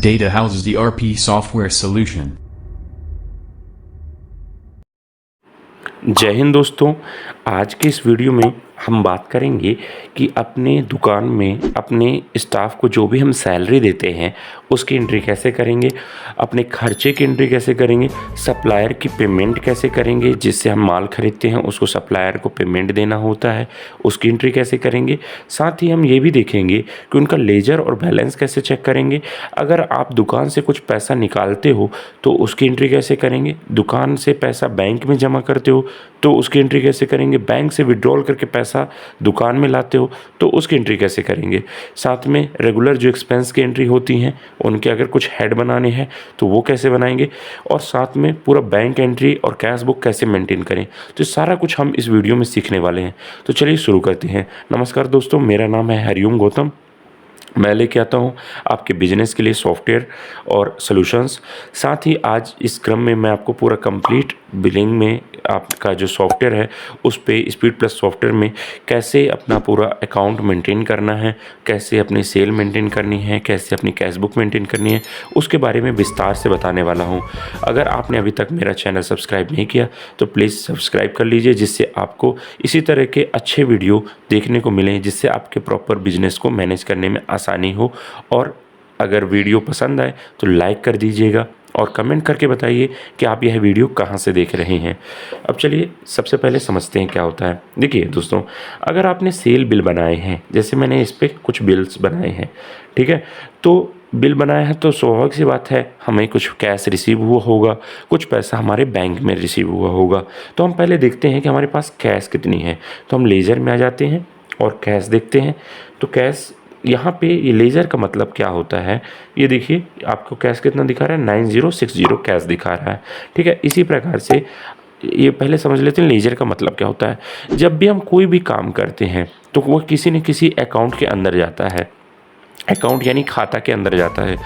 data houses ERP software solution. जय हिंद दोस्तों, आज के इस वीडियो में हम बात करेंगे कि अपने दुकान में अपने स्टाफ को जो भी हम सैलरी देते हैं उसकी एंट्री कैसे करेंगे, अपने खर्चे की एंट्री कैसे करेंगे, सप्लायर की पेमेंट कैसे करेंगे, जिससे हम माल खरीदते हैं उसको सप्लायर को पेमेंट देना होता है, उसकी एंट्री कैसे करेंगे। साथ ही हम ये भी देखेंगे कि उनका लेजर और बैलेंस कैसे चेक करेंगे। अगर आप दुकान से कुछ पैसा निकालते हो तो उसकी एंट्री कैसे करेंगे, दुकान से पैसा बैंक में जमा करते हो तो उसकी एंट्री कैसे करेंगे, बैंक से विड्रॉल करके पैसा दुकान में लाते हो तो उसकी एंट्री कैसे करेंगे। साथ में रेगुलर जो एक्सपेंस की एंट्री होती हैं उनके अगर कुछ हेड बनाने हैं तो वो कैसे बनाएंगे, और साथ में पूरा बैंक एंट्री और कैश बुक कैसे मेंटेन करें। तो सारा कुछ हम इस वीडियो में सीखने वाले हैं। तो चलिए शुरू करते हैं। नमस्कार दोस्तों, मेरा नाम है हरिओम गौतम। मैं लेके आता हूँ आपके बिजनेस के लिए सॉफ्टवेयर और सॉल्यूशंस। साथ ही आज इस क्रम में मैं आपको पूरा कंप्लीट बिलिंग में आपका जो सॉफ्टवेयर है उस पे स्पीड प्लस सॉफ्टवेयर में कैसे अपना पूरा अकाउंट मेंटेन करना है, कैसे अपनी सेल मेंटेन करनी है, कैसे अपनी कैश बुक मेंटेन करनी है, उसके बारे में विस्तार से बताने वाला हूँ। अगर आपने अभी तक मेरा चैनल सब्सक्राइब नहीं किया तो प्लीज़ सब्सक्राइब कर लीजिए, जिससे आपको इसी तरह के अच्छे वीडियो देखने को मिलें, जिससे आपके प्रॉपर बिजनेस को मैनेज करने में आसानी हो। और अगर वीडियो पसंद आए तो लाइक कर दीजिएगा और कमेंट करके बताइए कि आप यह वीडियो कहाँ से देख रहे हैं। अब चलिए सबसे पहले समझते हैं क्या होता है। देखिए दोस्तों, अगर आपने सेल बिल बनाए हैं, जैसे मैंने इस पर कुछ बिल्स बनाए हैं, ठीक है, तो बिल बनाया है तो स्वाभाविक सी बात है हमें कुछ कैश रिसीव हुआ होगा, कुछ पैसा हमारे बैंक में रिसीव हुआ होगा। तो हम पहले देखते हैं कि हमारे पास कैश कितनी है। तो हम लेजर में आ जाते हैं और कैश देखते हैं। तो कैश यहाँ पे ये लेजर का मतलब क्या होता है, ये देखिए आपको कैश कितना दिखा रहा है, 9060 कैश दिखा रहा है, ठीक है। इसी प्रकार से ये पहले समझ लेते हैं लेजर का मतलब क्या होता है। जब भी हम कोई भी काम करते हैं तो वो किसी न किसी अकाउंट के अंदर जाता है, अकाउंट यानी खाता के अंदर जाता है,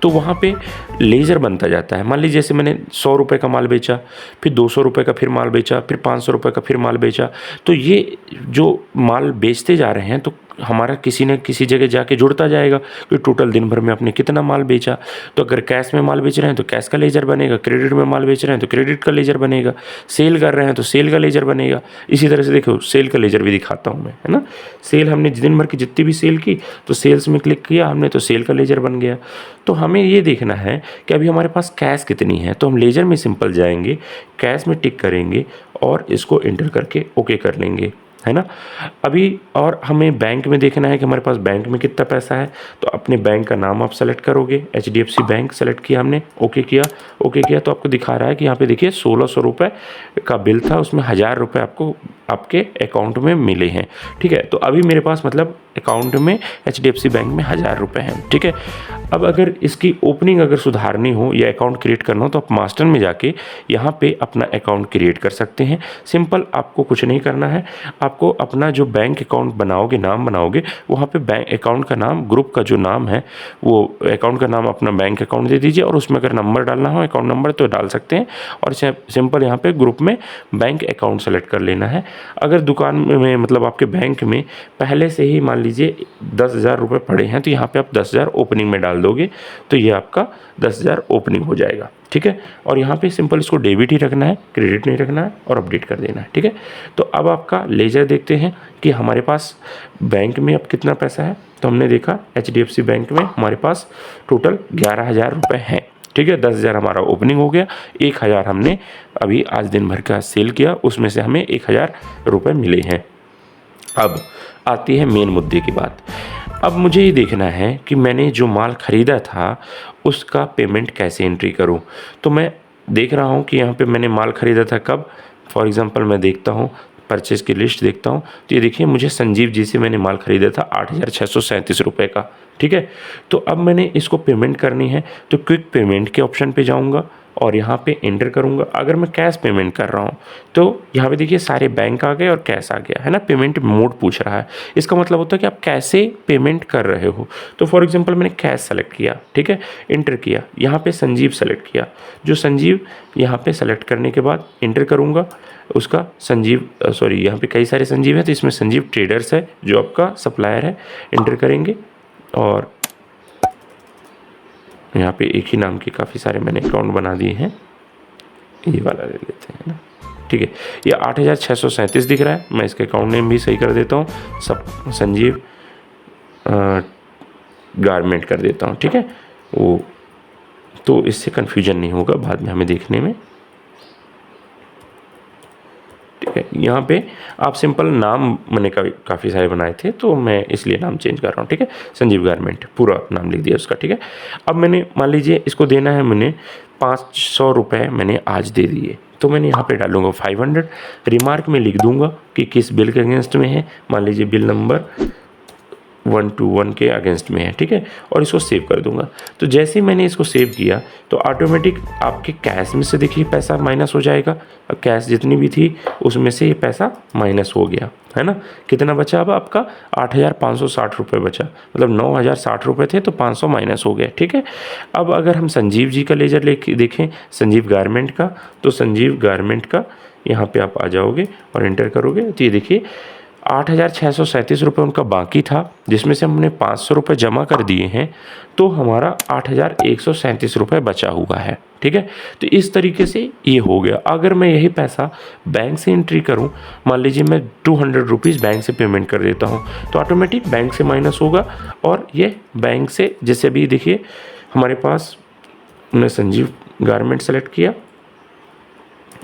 तो वहाँ पे लेजर बनता जाता है। मान लीजिए जैसे मैंने 100 रुपये का माल बेचा, फिर 200 रुपये का फिर माल बेचा, फिर 500 रुपये का फिर माल बेचा, तो ये जो माल बेचते जा रहे हैं तो हमारा किसी न किसी जगह जाके जुड़ता जाएगा कि टोटल दिन भर में आपने कितना माल बेचा। तो अगर कैश में माल बेच रहे हैं तो कैश का लेजर बनेगा, क्रेडिट में माल बेच रहे हैं तो क्रेडिट का लेजर बनेगा, सेल कर रहे हैं तो सेल का लेजर बनेगा। इसी तरह से देखो सेल का लेजर भी दिखाता हूँ मैं, है ना। सेल हमने दिन भर की जितनी भी सेल की तो सेल्स में क्लिक किया हमने तो सेल का लेजर बन गया। तो हमें ये देखना है कि अभी हमारे पास कैश कितनी है। तो हम लेजर में सिंपल जाएंगे, कैश में टिक करेंगे और इसको एंटर करके ओके कर लेंगे, है ना। अभी और हमें बैंक में देखना है कि हमारे पास बैंक में कितना पैसा है। तो अपने बैंक का नाम आप सेलेक्ट करोगे, HDFC बैंक सेलेक्ट किया हमने, ओके किया। ओके किया तो आपको दिखा रहा है कि यहाँ पे देखिए 1600 रुपये का बिल था, उसमें 1000 रुपये आपको आपके अकाउंट में मिले हैं, ठीक है। तो अभी मेरे पास मतलब अकाउंट में HDFC बैंक में 1000 रुपये हैं, ठीक है। अब अगर इसकी ओपनिंग अगर सुधारनी हो या अकाउंट क्रिएट करना हो तो आप मास्टर में जाके यहाँ पे अपना अकाउंट क्रिएट कर सकते हैं। सिंपल, आपको कुछ नहीं करना है, आपको अपना जो बैंक अकाउंट बनाओगे, नाम बनाओगे, वहाँ पे बैंक अकाउंट का नाम, ग्रुप का जो नाम है वो अकाउंट का नाम अपना बैंक अकाउंट दे दीजिए, और उसमें अगर नंबर डालना हो अकाउंट नंबर तो डाल सकते हैं, और सिंपल यहाँ पे ग्रुप में बैंक अकाउंट सेलेक्ट कर लेना है। अगर दुकान में मतलब आपके बैंक में पहले से ही मान लीजिए 10,000 रुपये पड़े हैं तो यहाँ पे आप 10,000 ओपनिंग में डाल दोगे तो ये आपका 10,000 ओपनिंग हो जाएगा, ठीक है। और यहाँ पे सिंपल इसको डेबिट ही रखना है, क्रेडिट नहीं रखना है, और अपडेट कर देना है, ठीक है। तो अब आपका लेजर देखते हैं कि हमारे पास बैंक में अब कितना पैसा है। तो हमने देखा HDFC बैंक में हमारे पास टोटल 11,000 रुपये हैं, ठीक है। 10,000 हमारा ओपनिंग हो गया, 1,000 हमने अभी आज दिन भर का सेल किया, उसमें से हमें 1,000 रुपये मिले हैं। अब आती है मेन मुद्दे की बात। अब मुझे ये देखना है कि मैंने जो माल ख़रीदा था उसका पेमेंट कैसे एंट्री करूं। तो मैं देख रहा हूं कि यहाँ पे मैंने माल ख़रीदा था कब। फॉर एग्ज़ाम्पल मैं देखता हूं, परचेज़ की लिस्ट देखता हूं, तो ये देखिए मुझे संजीव जी से मैंने माल ख़रीदा था 8,637 रुपये का, ठीक है। तो अब मैंने इसको पेमेंट करनी है तो क्विक पेमेंट के ऑप्शन पे जाऊँगा और यहाँ पे एंटर करूँगा। अगर मैं कैश पेमेंट कर रहा हूँ तो यहाँ पे देखिए सारे बैंक आ गए और कैश आ गया, है ना। पेमेंट मोड पूछ रहा है, इसका मतलब होता है कि आप कैसे पेमेंट कर रहे हो। तो फॉर एग्जांपल मैंने कैश सेलेक्ट किया, ठीक है, एंटर किया, यहाँ पे संजीव सेलेक्ट किया, जो संजीव यहाँ पे सेलेक्ट करने के बाद एंटर करूँगा उसका संजीव यहाँ पे कई सारे संजीव हैं तो इसमें संजीव ट्रेडर्स है जो आपका सप्लायर है, एंटर करेंगे और यहाँ पे एक ही नाम के काफ़ी सारे मैंने अकाउंट बना दिए हैं, ये वाला ले लेते हैं ना, ठीक है। ये 8637 दिख रहा है, मैं इसका अकाउंट नेम भी सही कर देता हूँ, सब संजीव गारमेंट कर देता हूँ, ठीक है। वो तो इससे कन्फ्यूजन नहीं होगा बाद में हमें देखने में, ठीक है। यहाँ पे आप सिंपल नाम मैंने काफ़ी सारे बनाए थे तो मैं इसलिए नाम चेंज कर रहा हूँ, ठीक है। संजीव गारमेंट पूरा नाम लिख दिया उसका, ठीक है। अब मैंने मान लीजिए इसको देना है, मैंने 500 रुपये मैंने आज दे दिए, तो मैंने यहाँ पे डालूंगा 500, रिमार्क में लिख दूंगा कि किस बिल के अगेंस्ट में है, मान लीजिए बिल नंबर 121 के अगेंस्ट में है, ठीक है। और इसको सेव कर दूंगा। तो जैसे ही मैंने इसको सेव किया तो ऑटोमेटिक आपके कैश में से देखिए पैसा माइनस हो जाएगा, कैश जितनी भी थी उसमें से ये पैसा माइनस हो गया, है ना। कितना बचा अब आपका 8560 रुपये बचा, मतलब 9060 रुपये थे तो 500 माइनस हो गए, ठीक है। अब अगर हम संजीव जी का लेजर लेके देखें, संजीव गारमेंट का, तो संजीव गारमेंट का यहाँ पे आप आ जाओगे और एंटर करोगे तो ये देखिए 8637 रुपये उनका बाकी था, जिसमें से हमने 500 रुपये जमा कर दिए हैं, तो हमारा 8137 रुपये बचा हुआ है, ठीक है। तो इस तरीके से ये हो गया। अगर मैं यही पैसा बैंक से एंट्री करूं, मान लीजिए मैं 200 रुपीज़ बैंक से पेमेंट कर देता हूं, तो ऑटोमेटिक बैंक से माइनस होगा, और ये बैंक से जैसे अभी देखिए हमारे पास, हमने संजीव गारमेंट सेलेक्ट किया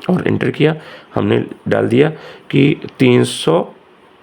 और एंटर किया, हमने डाल दिया कि 300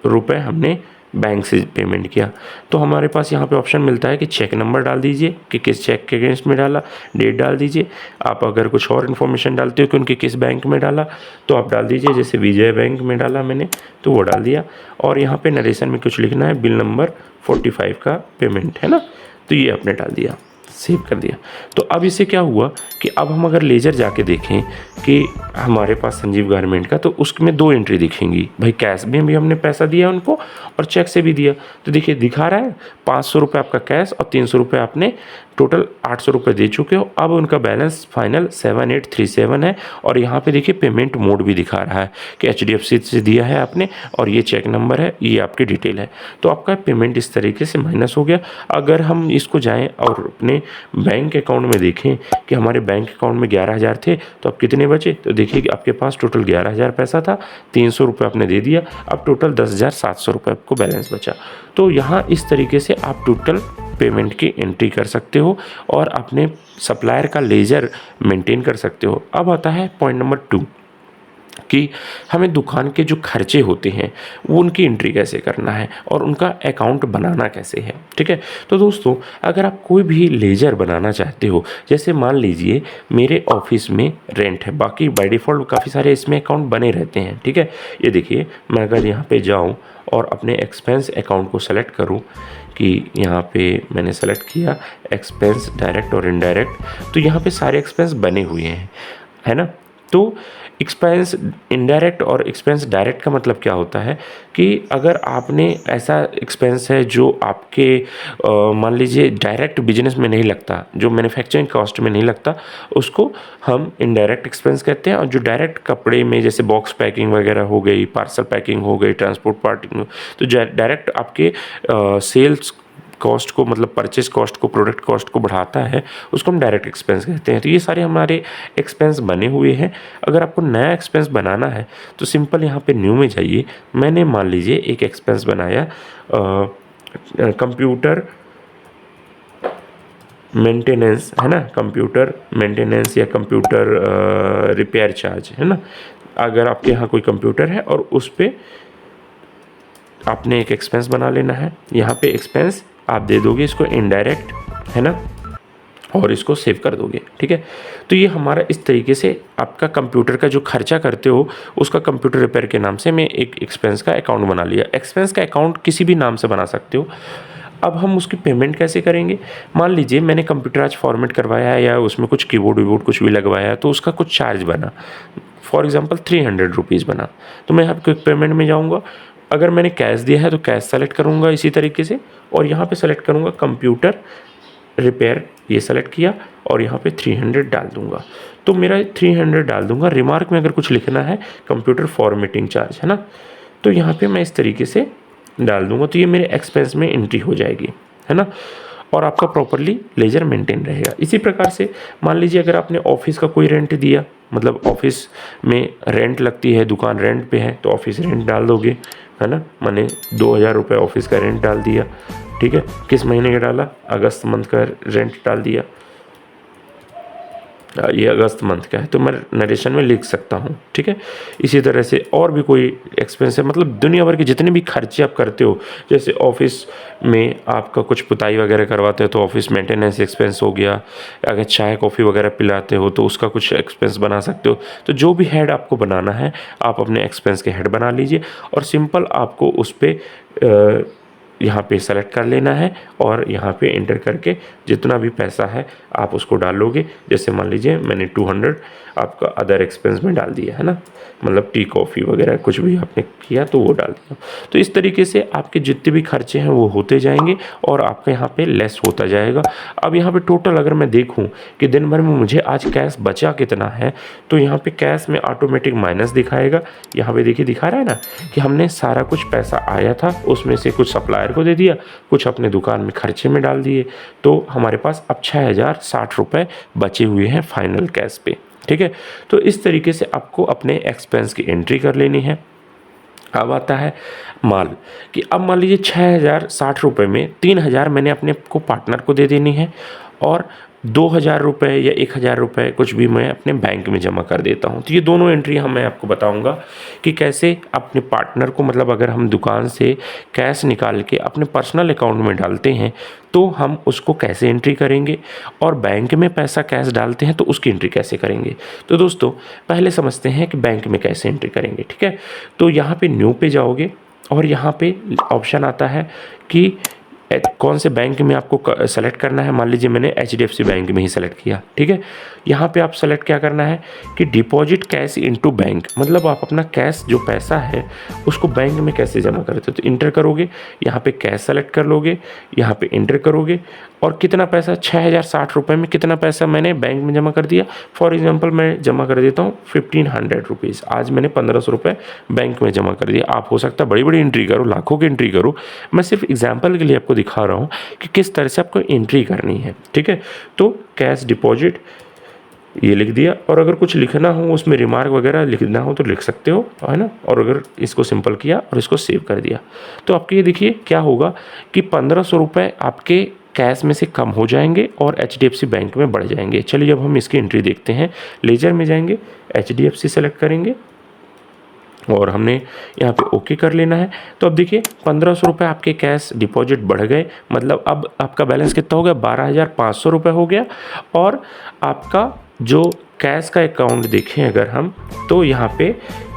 रुपये हमने बैंक से पेमेंट किया, तो हमारे पास यहाँ पे ऑप्शन मिलता है कि चेक नंबर डाल दीजिए कि किस चेक के अगेंस्ट में डाला, डेट डाल दीजिए। आप अगर कुछ और इन्फॉर्मेशन डालते हो कि उनके किस बैंक में डाला तो आप डाल दीजिए, जैसे विजय बैंक में डाला मैंने तो वो डाल दिया, और यहाँ पे नरेशन में कुछ लिखना है, बिल नंबर 45 का पेमेंट है ना, तो ये आपने डाल दिया, सेव कर दिया। तो अब इससे क्या हुआ कि अब हम अगर लेजर जाके देखें कि हमारे पास संजीव गारमेंट का, तो उसमें 2 एंट्री दिखेंगी, भाई कैश में भी हमने पैसा दिया उनको और चेक से भी दिया। तो देखिए दिखा रहा है 500 रुपये आपका कैश और 300 रुपये आपने, टोटल 800 रुपये दे चुके हो। अब उनका बैलेंस फाइनल 7837 है, और यहाँ पे देखिए पेमेंट मोड भी दिखा रहा है कि HDFC से दिया है आपने, और ये चेक नंबर है, ये आपकी डिटेल है। तो आपका पेमेंट इस तरीके से माइनस हो गया। अगर हम इसको जाएं और अपने बैंक अकाउंट में देखें कि हमारे बैंक अकाउंट में 11,000 थे, तो अब कितने बचे, तो देखिए कि आपके पास टोटल 11,000 पैसा था, 300 रुपये आपने दे दिया, अब टोटल 10,700 रुपये आपको बैलेंस बचा। तो यहाँ इस तरीके से आप टोटल पेमेंट की एंट्री कर सकते हो और अपने सप्लायर का लेजर मेंटेन कर सकते हो। अब आता है पॉइंट नंबर 2 कि हमें दुकान के जो खर्चे होते हैं वो उनकी एंट्री कैसे करना है और उनका अकाउंट बनाना कैसे है, ठीक है। तो दोस्तों अगर आप कोई भी लेजर बनाना चाहते हो, जैसे मान लीजिए मेरे ऑफिस में रेंट है, बाकी बाय डिफ़ॉल्ट काफ़ी सारे इसमें अकाउंट बने रहते हैं, ठीक है। ये देखिए मैं अगर यहाँ पे जाऊँ और अपने एक्सपेंस अकाउंट को सेलेक्ट करूँ कि यहाँ पे मैंने सेलेक्ट किया एक्सपेंस डायरेक्ट और इनडायरेक्ट, तो यहाँ पे सारे एक्सपेंस बने हुए हैं, है ना। तो एक्सपेंस इनडायरेक्ट और एक्सपेंस डायरेक्ट का मतलब क्या होता है कि अगर आपने ऐसा एक्सपेंस है जो आपके मान लीजिए डायरेक्ट बिजनेस में नहीं लगता, जो मैन्युफैक्चरिंग कॉस्ट में नहीं लगता, उसको हम इनडायरेक्ट एक्सपेंस कहते हैं। और जो डायरेक्ट कपड़े में जैसे बॉक्स पैकिंग वगैरह हो गई, पार्सल पैकिंग हो गई, ट्रांसपोर्ट पार्टिंग, तो डायरेक्ट आपके सेल्स कॉस्ट को, मतलब परचेस कॉस्ट को, प्रोडक्ट कॉस्ट को बढ़ाता है, उसको हम डायरेक्ट एक्सपेंस कहते हैं। तो ये सारे हमारे एक्सपेंस बने हुए हैं। अगर आपको नया एक्सपेंस बनाना है तो सिंपल यहाँ पे न्यू में जाइए। मैंने मान लीजिए एक एक्सपेंस बनाया कंप्यूटर मेंटेनेंस, है ना, कंप्यूटर मेंटेनेंस या कंप्यूटर रिपेयर चार्ज, है ना। अगर आपके यहाँ कोई कंप्यूटर है और उस पर आपने एक एक्सपेंस बना लेना है, यहाँ पे एक्सपेंस आप दे दोगे इसको इनडायरेक्ट, है ना, और इसको सेव कर दोगे, ठीक है। तो ये हमारा इस तरीके से आपका कंप्यूटर का जो खर्चा करते हो उसका कंप्यूटर रिपेयर के नाम से मैं एक एक्सपेंस का अकाउंट बना लिया। एक्सपेंस का अकाउंट किसी भी नाम से बना सकते हो। अब हम उसकी पेमेंट कैसे करेंगे, मान लीजिए मैंने कंप्यूटर आज फॉर्मेट करवाया है या उसमें कुछ कीबोर्ड वीबोर्ड कुछ भी लगवाया, तो उसका कुछ चार्ज बना, फॉर एग्जाम्पल 300 रुपीज़ बना। तो मैं यहाँ पे क्विक पेमेंट में जाऊँगा, अगर मैंने कैश दिया है तो कैश सेलेक्ट करूँगा इसी तरीके से, और यहाँ पे सेलेक्ट करूँगा कंप्यूटर रिपेयर, ये सेलेक्ट किया और यहाँ पे 300 डाल दूँगा। तो मेरा 300 डाल दूँगा। रिमार्क में अगर कुछ लिखना है कंप्यूटर फॉर्मेटिंग चार्ज, है ना, तो यहाँ पे मैं इस तरीके से डाल दूँगा, तो ये मेरे एक्सपेंस में एंट्री हो जाएगी, है ना। और आपका प्रॉपरली लेजर मेंटेन रहेगा। इसी प्रकार से मान लीजिए अगर आपने ऑफिस का कोई रेंट दिया, मतलब ऑफिस में रेंट लगती है, दुकान रेंट पे है तो ऑफिस रेंट डाल दोगे, है ना। मैंने 2000 रुपये ऑफिस का रेंट डाल दिया, ठीक है। किस महीने का डाला? अगस्त मंथ का रेंट डाल दिया। ये अगस्त मंथ का है तो मैं नरेशन में लिख सकता हूँ, ठीक है। इसी तरह से और भी कोई एक्सपेंस है, मतलब दुनिया भर के जितने भी खर्चे आप करते हो, जैसे ऑफिस में आपका कुछ पुताई वगैरह करवाते हो तो ऑफिस मेंटेनेंस एक्सपेंस हो गया। अगर चाय कॉफ़ी वगैरह पिलाते हो तो उसका कुछ एक्सपेंस बना सकते हो। तो जो भी हेड आपको बनाना है आप अपने एक्सपेंस के हेड बना लीजिए और सिंपल आपको उस पर यहाँ पे सेलेक्ट कर लेना है और यहाँ पे एंटर करके जितना भी पैसा है आप उसको डालोगे। जैसे मान लीजिए मैंने 200 आपका अदर एक्सपेंस में डाल दिया, है ना, मतलब टी कॉफ़ी वगैरह कुछ भी आपने किया तो वो डाल दिया। तो इस तरीके से आपके जितने भी खर्चे हैं वो होते जाएंगे और आपका यहाँ पे लेस होता जाएगा। अब यहाँ पे टोटल अगर मैं देखूँ कि दिन भर में मुझे आज कैश बचा कितना है, तो यहाँ पे कैश में ऑटोमेटिक माइनस दिखाएगा। यहाँ पे देखिए दिखा रहा है ना कि हमने सारा कुछ पैसा आया था उसमें से कुछ सप्लायर को दे दिया, कुछ अपने दुकान में खर्चे में डाल दिए, तो हमारे पास अब 6060 रुपये बचे हुए हैं फाइनल कैश पे, ठीक है। तो इस तरीके से आपको अपने एक्सपेंस की एंट्री कर लेनी है। अब आता है माल कि अब मान लीजिए 6060 रुपये में 3000 मैंने अपने को पार्टनर को दे देनी है और 2000 रुपये या 1000 रुपये कुछ भी मैं अपने बैंक में जमा कर देता हूँ। तो ये दोनों एंट्री मैं आपको बताऊँगा कि कैसे अपने पार्टनर को, मतलब अगर हम दुकान से कैश निकाल के अपने पर्सनल अकाउंट में डालते हैं तो हम उसको कैसे एंट्री करेंगे और बैंक में पैसा कैश डालते हैं तो उसकी एंट्री कैसे करेंगे। तो दोस्तों पहले समझते हैं कि बैंक में कैसे एंट्री करेंगे, ठीक है। तो यहाँ पे न्यू पे जाओगे और यहाँ पे ऑप्शन आता है कि कौन से बैंक में आपको सेलेक्ट करना है। मान लीजिए मैंने HDFC बैंक में ही सेलेक्ट किया, ठीक है। यहाँ पे आप सेलेक्ट क्या करना है कि डिपॉजिट कैश इनटू बैंक, मतलब आप अपना कैश जो पैसा है उसको बैंक में कैसे जमा करते हो। तो इंटर करोगे, यहाँ पे कैश सेलेक्ट कर लोगे, यहाँ पे इंटर करोगे और कितना पैसा 6060 रुपये में कितना पैसा मैंने बैंक में जमा कर दिया। फॉर एग्जांपल मैं जमा कर देता हूँ 1500 रुपीज़, आज मैंने 1500 रुपये बैंक में जमा कर दिया। आप हो सकता है बड़ी बड़ी एंट्री करो, लाखों की एंट्री करो, मैं सिर्फ एग्जाम्पल के लिए आपको दिखा रहा हूँ कि किस तरह से आपको एंट्री करनी है, ठीक है। तो कैश डिपॉजिट ये लिख दिया और अगर कुछ लिखना हो उसमें रिमार्क वगैरह लिखना हो तो लिख सकते हो, है ना। और अगर इसको सिंपल किया और इसको सेव कर दिया तो आपके ये देखिए क्या होगा कि 1500 रुपये आपके कैश में से कम हो जाएंगे और HDFC बैंक में बढ़ जाएंगे। चलिए अब हम इसकी एंट्री देखते हैं। लेजर में जाएंगे, HDFC सेलेक्ट करेंगे और हमने यहाँ पे ओके कर लेना है। तो अब देखिए 1500 रुपये आपके कैश डिपॉजिट बढ़ गए, मतलब अब आपका बैलेंस कितना हो गया 12500 रुपये हो गया। और आपका जो कैश का अकाउंट देखें अगर हम, तो यहाँ पे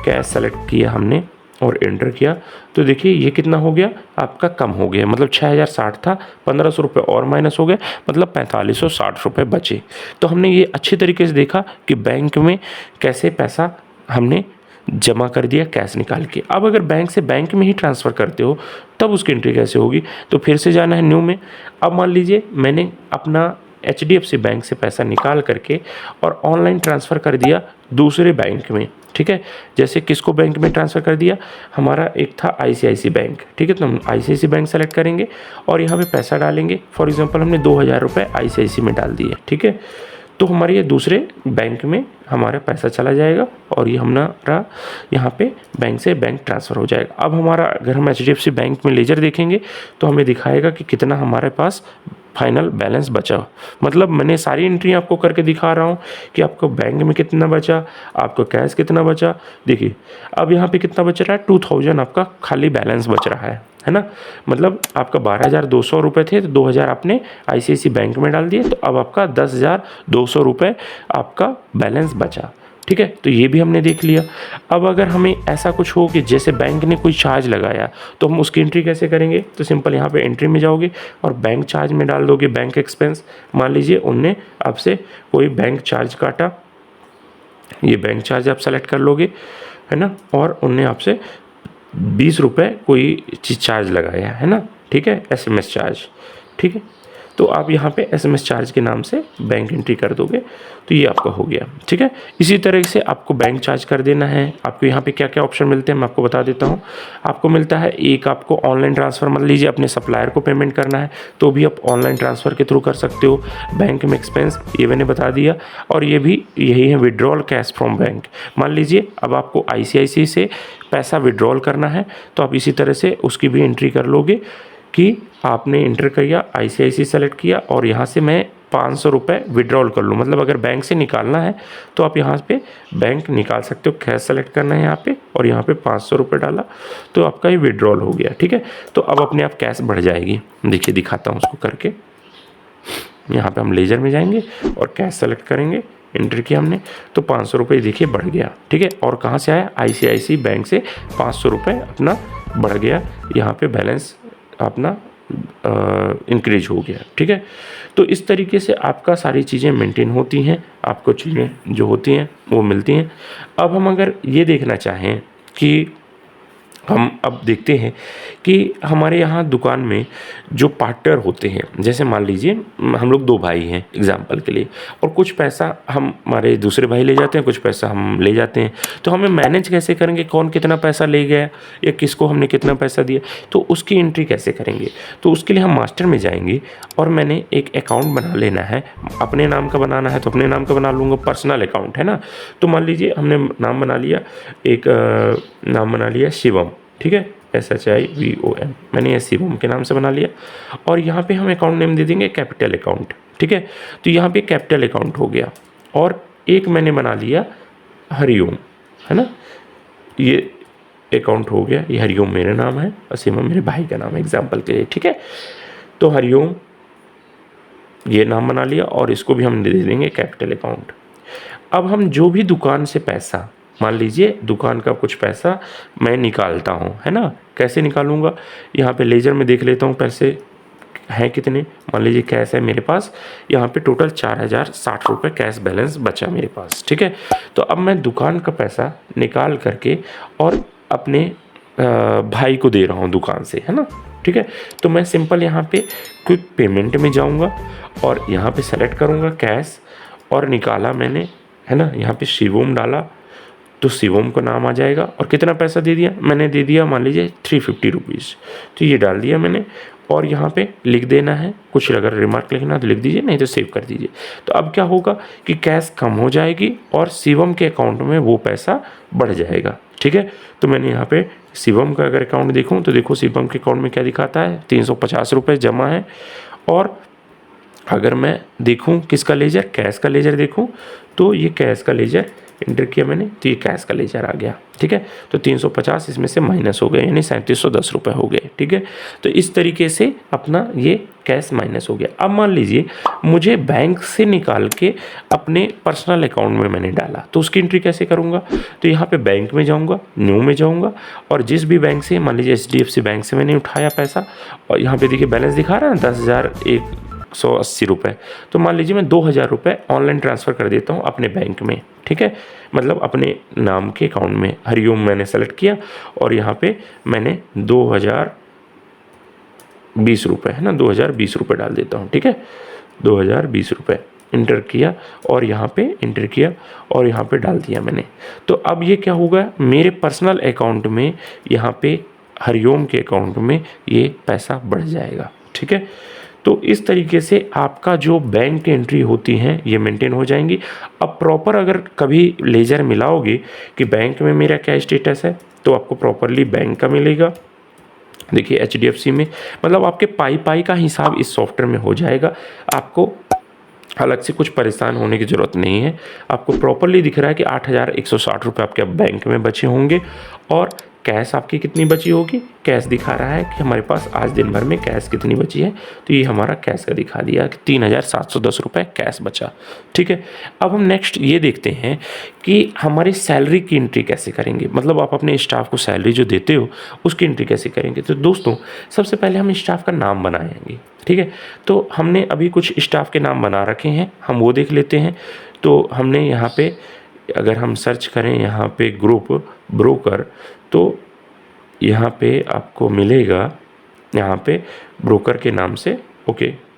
कैश सेलेक्ट किया हमने और एंटर किया तो देखिए ये कितना हो गया आपका कम हो गया, मतलब 6060 था, 1500 रुपये और माइनस हो गए, मतलब 4560 रुपये बचे। तो हमने ये अच्छी तरीके से देखा कि बैंक में कैसे पैसा हमने जमा कर दिया कैश निकाल के। अब अगर बैंक से बैंक में ही ट्रांसफ़र करते हो तब उसकी एंट्री कैसे होगी, तो फिर से जाना है न्यू में। अब मान लीजिए मैंने अपना HDFC बैंक से पैसा निकाल करके और ऑनलाइन ट्रांसफ़र कर दिया दूसरे बैंक में, ठीक है। जैसे किसको बैंक में ट्रांसफ़र कर दिया, हमारा एक था ICICI बैंक, ठीक है। तो हम ICICI बैंक सेलेक्ट करेंगे और यहाँ पे पैसा डालेंगे। फॉर एग्जांपल हमने 2000 रुपये ICICI में डाल दिए, ठीक है। तो हमारे ये दूसरे बैंक में हमारा पैसा चला जाएगा और ये हमारा यहाँ पे बैंक से बैंक ट्रांसफ़र हो जाएगा। अब हमारा अगर हम HDFC बैंक में लेजर देखेंगे तो हमें दिखाएगा कि कितना हमारे पास फाइनल बैलेंस बचा। मतलब मैंने सारी एंट्री आपको करके दिखा रहा हूँ कि आपको बैंक में कितना बचा, आपको कैश कितना बचा। देखिए अब यहाँ पे कितना बच रहा है, 2000 आपका खाली बैलेंस बच रहा है ना। मतलब आपका 12200 रुपये थे तो 2000 आपने ICICI बैंक में डाल दिए, तो अब आपका 10200 रुपये आपका बैलेंस बचा, ठीक है। तो ये भी हमने देख लिया। अब अगर हमें ऐसा कुछ हो कि जैसे बैंक ने कोई चार्ज लगाया तो हम उसकी एंट्री कैसे करेंगे, तो सिंपल यहाँ पे एंट्री में जाओगे और बैंक चार्ज में डाल दोगे बैंक एक्सपेंस। मान लीजिए उनने आपसे कोई बैंक चार्ज काटा, ये बैंक चार्ज आप सेलेक्ट कर लोगे, है ना। और उनने आपसे 20 रुपये कोई चीज़ चार्ज लगाया, है ना, ठीक है, SMS चार्ज, ठीक है। तो आप यहाँ पे SMS चार्ज के नाम से बैंक एंट्री कर दोगे तो ये आपका हो गया। ठीक है, इसी तरह से आपको बैंक चार्ज कर देना है। आपको यहाँ पे क्या क्या ऑप्शन मिलते हैं मैं आपको बता देता हूँ। आपको मिलता है एक, आपको ऑनलाइन ट्रांसफ़र, मान लीजिए अपने सप्लायर को पेमेंट करना है तो भी आप ऑनलाइन ट्रांसफ़र के थ्रू कर सकते हो। बैंक में एक्सपेंस ये मैंने बता दिया, और ये भी यही है विड्रॉल कैश फ्रॉम बैंक। मान लीजिए अब आपको ICICI से पैसा विड्रॉल करना है तो आप इसी तरह से उसकी भी एंट्री कर लोगे कि आपने इंटर किया, ICICI सेलेक्ट किया और यहाँ से मैं 500 रुपये विड्रॉल कर लूँ। मतलब अगर बैंक से निकालना है तो आप यहाँ पे बैंक निकाल सकते हो। कैश सेलेक्ट करना है यहाँ पे और यहाँ पे 500 रुपये डाला तो आपका ये विड्रॉल हो गया। ठीक है, तो अब अपने आप कैश बढ़ जाएगी। देखिए दिखाता हूँ उसको करके। यहाँ पे हम लेजर में जाएंगे और कैश सेलेक्ट करेंगे, एंटर किया हमने तो 500 रुपये देखिए बढ़ गया। ठीक है, और कहाँ से आया? ICICI बैंक से 500 रुपये अपना बढ़ गया। यहाँ पे बैलेंस अपना इंक्रीज हो गया। ठीक है, तो इस तरीके से आपका सारी चीज़ें मेंटेन होती हैं, आपको चीज़ें जो होती हैं वो मिलती हैं। अब हम अगर ये देखना चाहें कि हम अब देखते हैं कि हमारे यहाँ दुकान में जो पार्टनर होते हैं, जैसे मान लीजिए हम लोग 2 भाई हैं एग्जाम्पल के लिए, और कुछ पैसा हमारे दूसरे भाई ले जाते हैं, कुछ पैसा हम ले जाते हैं, तो हमें मैनेज कैसे करेंगे कौन कितना पैसा ले गया या किसको हमने कितना पैसा दिया, तो उसकी एंट्री कैसे करेंगे? तो उसके लिए हम मास्टर में जाएंगे और मैंने एक अकाउंट बना लेना है। अपने नाम का बनाना है तो अपने नाम का बना लूँगा, पर्सनल अकाउंट है ना। तो मान लीजिए हमने नाम बना लिया, एक नाम बना लिया शिवम। ठीक है, SHIVOM, मैंने ये शिवम के नाम से बना लिया और यहाँ पे हम अकाउंट नेम दे देंगे कैपिटल अकाउंट। ठीक है, तो यहाँ पे कैपिटल अकाउंट हो गया। और एक मैंने बना लिया हरिओम, है ना, ये अकाउंट हो गया। ये हरिओम मेरा नाम है और शिवम मेरे भाई का नाम है एग्जाम्पल के लिए। ठीक है, तो हरिओम ये नाम बना लिया और इसको भी हम दे देंगे कैपिटल अकाउंट। अब हम जो भी दुकान से पैसा, मान लीजिए दुकान का कुछ पैसा मैं निकालता हूँ, है ना, कैसे निकालूंगा? यहाँ पे लेजर में देख लेता हूँ पैसे हैं कितने। मान लीजिए कैश है मेरे पास, यहाँ पे टोटल 4060 रुपये कैश बैलेंस बचा मेरे पास। ठीक है, तो अब मैं दुकान का पैसा निकाल करके और अपने भाई को दे रहा हूँ दुकान से, है ना। ठीक है, तो मैं सिंपल यहाँ पे क्विक पेमेंट में जाऊँगा और यहाँ पे सेलेक्ट करूँगा कैश और निकाला मैंने, है ना, यहाँ पे शिवम डाला तो शिवम का नाम आ जाएगा। और कितना पैसा दे दिया मैंने? दे दिया मान लीजिए 350 रुपीज़। तो ये डाल दिया मैंने और यहाँ पे लिख देना है, कुछ अगर रिमार्क लिखना तो लिख दीजिए, नहीं तो सेव कर दीजिए। तो अब क्या होगा कि कैश कम हो जाएगी और शिवम के अकाउंट में वो पैसा बढ़ जाएगा। ठीक है, तो मैंने यहाँ पे शिवम का अगर अकाउंट देखूँ तो देखो शिवम के अकाउंट में क्या दिखाता है, 350 रुपये जमा है। और अगर मैं देखूँ किसका लेजर, कैश का लेजर देखूँ तो ये कैश का लेजर इंटर किया मैंने तो ये कैश का लेजर आ गया। ठीक है, तो 350 इसमें से माइनस हो गए, यानी 3710 रुपये हो गए। ठीक है, तो इस तरीके से अपना ये कैश माइनस हो गया। अब मान लीजिए मुझे बैंक से निकाल के अपने पर्सनल अकाउंट में मैंने डाला, तो उसकी एंट्री कैसे करूँगा? तो यहाँ पे बैंक में जाऊँगा, न्यू में जाऊँगा और जिस भी बैंक से, मान लीजिए HDFC बैंक से मैंने उठाया पैसा और यहाँ पे देखिए बैलेंस दिखा रहा है 10,180 रुपये, तो मान लीजिए मैं 2000 रुपये ऑनलाइन ट्रांसफ़र कर देता हूँ अपने बैंक में। ठीक है, मतलब अपने नाम के अकाउंट में हरिओम मैंने सेलेक्ट किया और यहाँ पे मैंने 2020 रुपये, है ना, 2020 रुपये डाल देता हूँ। ठीक है, 2020 रुपये इंटर किया और यहाँ पे इंटर किया और यहाँ पे डाल दिया मैंने। तो अब ये क्या होगा, मेरे पर्सनल अकाउंट में यहाँ पे हरिओम के अकाउंट में ये पैसा बढ़ जाएगा। ठीक है, तो इस तरीके से आपका जो बैंक की एंट्री होती हैं ये मेंटेन हो जाएंगी। अब प्रॉपर अगर कभी लेजर मिलाओगे कि बैंक में मेरा क्या स्टेटस है तो आपको प्रॉपरली बैंक का मिलेगा। देखिए HDFC में, मतलब आपके पाई का हिसाब इस सॉफ्टवेयर में हो जाएगा। आपको अलग से कुछ परेशान होने की ज़रूरत नहीं है। आपको प्रॉपरली दिख रहा है कि 8,160 रुपये आपके बैंक में बचे होंगे और कैश आपकी कितनी बची होगी, कैश दिखा रहा है कि हमारे पास आज दिन भर में कैश कितनी बची है, तो ये हमारा कैश का दिखा दिया कि 3,710 रुपये कैश बचा। ठीक है, अब हम नेक्स्ट ये देखते हैं कि हमारी सैलरी की एंट्री कैसे करेंगे, मतलब आप अपने स्टाफ को सैलरी जो देते हो उसकी एंट्री कैसे करेंगे। तो दोस्तों सबसे पहले हम स्टाफ का नाम बनाएंगे। ठीक है, तो हमने अभी कुछ स्टाफ के नाम बना रखे हैं, हम वो देख लेते हैं। तो हमने यहाँ पे अगर हम सर्च करें यहाँ पे ग्रुप ब्रोकर, तो यहाँ पे आपको मिलेगा यहाँ पे ब्रोकर के नाम से, ओके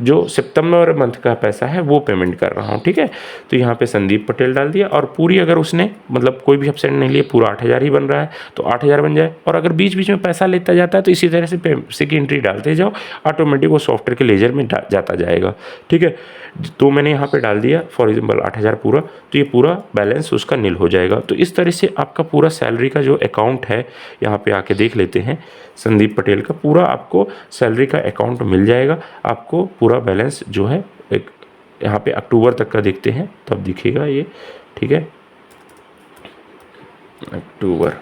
जो सितंबर मंथ का पैसा है वो पेमेंट कर रहा हूँ, ठीक है। तो यहाँ पे संदीप पटेल डाल दिया, और पूरी अगर उसने मतलब कोई भी एब्सेंट नहीं लिए, पूरा 8,000 ही बन रहा है तो 8,000 बन जाए। और अगर बीच बीच में पैसा लेता जाता है तो इसी तरह से पैसे की एंट्री डालते जाओ, ऑटोमेटिक वो सॉफ्टवेयर के लेजर में जाता जाएगा, ठीक है। तो मैंने यहाँ पे डाल दिया फॉर एग्जाम्पल 8,000 पूरा, तो ये पूरा बैलेंस उसका नील हो जाएगा। तो इस तरह से आपका पूरा सैलरी का जो अकाउंट है, यहाँ पे आके देख लेते हैं, संदीप पटेल का पूरा आपको सैलरी का अकाउंट मिल जाएगा। आपको पूरा बैलेंस जो है एक यहाँ पे अक्टूबर तक का देखते हैं तब दिखेगा ये, ठीक है। अक्टूबर,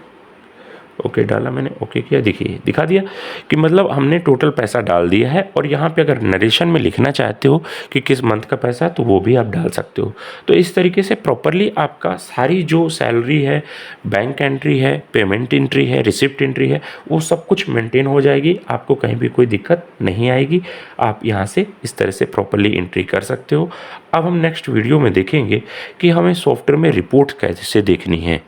ओके डाला मैंने, ओके किया, देखिए दिखा दिया कि मतलब हमने टोटल पैसा डाल दिया है। और यहाँ पे अगर नरेशन में लिखना चाहते हो कि किस मंथ का पैसा, तो वो भी आप डाल सकते हो। तो इस तरीके से प्रॉपरली आपका सारी जो सैलरी है, बैंक एंट्री है, पेमेंट एंट्री है, रिसिप्ट एंट्री है, वो सब कुछ मेंटेन हो जाएगी। आपको कहीं भी कोई दिक्कत नहीं आएगी। आप यहाँ से इस तरह से प्रॉपरली एंट्री कर सकते हो। अब हम नेक्स्ट वीडियो में देखेंगे कि हमें सॉफ्टवेयर में रिपोर्ट कैसे देखनी है।